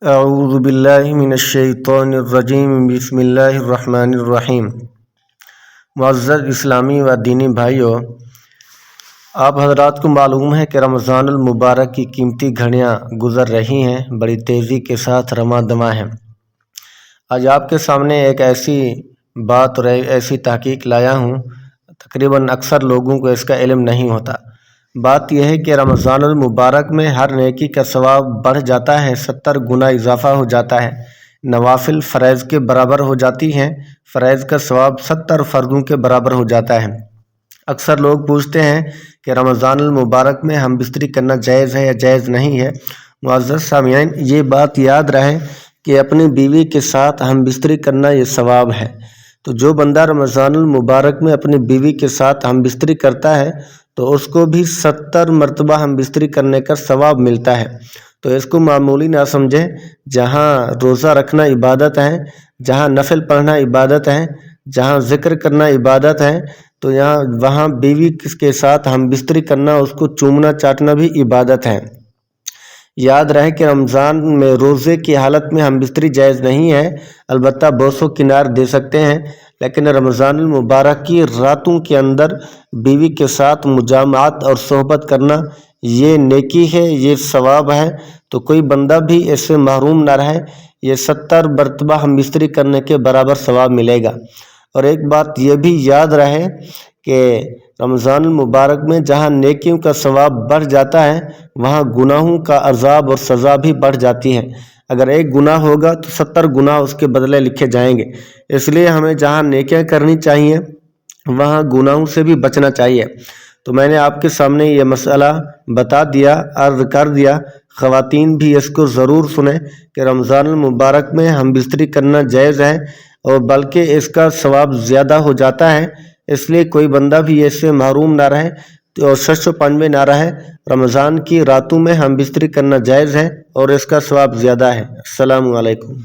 اعوذ باللہ من الشیطان الرجیم بسم اللہ الرحمن الرحیم۔ معزز اسلامی و دینی بھائیوں، آپ حضرات کو معلوم ہے کہ رمضان المبارک کی قیمتی گھڑیاں گزر رہی ہیں، بڑی تیزی کے ساتھ رواں دواں ہیں۔ آج آپ کے سامنے ایک ایسی بات اور ایسی تحقیق لایا ہوں، تقریباً اکثر لوگوں کو اس کا علم نہیں ہوتا۔ بات یہ ہے کہ رمضان المبارک میں ہر نیکی کا ثواب بڑھ جاتا ہے، 70 گنا اضافہ ہو جاتا ہے۔ نوافل فرائض کے برابر ہو جاتی ہیں، فرائض کا ثواب 70 فرضوں کے برابر ہو جاتا ہے۔ اکثر لوگ پوچھتے ہیں کہ رمضان المبارک میں ہم بستری کرنا جائز ہے یا جائز نہیں ہے۔ معزز سامعین، یہ بات یاد رہے کہ اپنی بیوی کے ساتھ ہم بستری کرنا یہ ثواب ہے۔ تو جو بندہ رمضان المبارک میں اپنی بیوی کے ساتھ ہم بستری کرتا ہے تو اس کو بھی 70 مرتبہ ہم بستری کرنے کا ثواب ملتا ہے۔ تو اس کو معمولی نہ سمجھیں۔ جہاں روزہ رکھنا عبادت ہے، جہاں نفل پڑھنا عبادت ہے، جہاں ذکر کرنا عبادت ہے، تو وہاں بیوی کے ساتھ ہم بستری کرنا، اس کو چومنا چاٹنا بھی عبادت ہے۔ یاد رہے کہ رمضان میں روزے کی حالت میں ہم بستری جائز نہیں ہے، البتہ بوس و کنار دے سکتے ہیں، لیکن رمضان المبارک کی راتوں کے اندر بیوی کے ساتھ مجامعات اور صحبت کرنا یہ نیکی ہے، یہ ثواب ہے۔ تو کوئی بندہ بھی اس سے محروم نہ رہے، یہ 70 مرتبہ ہم بستری کرنے کے برابر ثواب ملے گا۔ اور ایک بات یہ بھی یاد رہے کہ رمضان المبارک میں جہاں نیکیوں کا ثواب بڑھ جاتا ہے، وہاں گناہوں کا عذاب اور سزا بھی بڑھ جاتی ہے۔ اگر ایک گناہ ہوگا تو 70 گناہ اس کے بدلے لکھے جائیں گے۔ اس لیے ہمیں جہاں نیکیاں کرنی چاہیے وہاں گناہوں سے بھی بچنا چاہیے۔ تو میں نے آپ کے سامنے یہ مسئلہ بتا دیا، عرض کر دیا۔ خواتین بھی اس کو ضرور سنیں کہ رمضان المبارک میں ہم بستری کرنا جائز ہے، اور بلکہ اس کا ثواب زیادہ ہو جاتا ہے۔ اس لیے کوئی بندہ بھی اس سے محروم نہ رہے اور شش و پنج میں نہ رہے۔ رمضان کی راتوں میں ہم بستری کرنا جائز ہے اور اس کا ثواب زیادہ ہے۔ السلام علیکم۔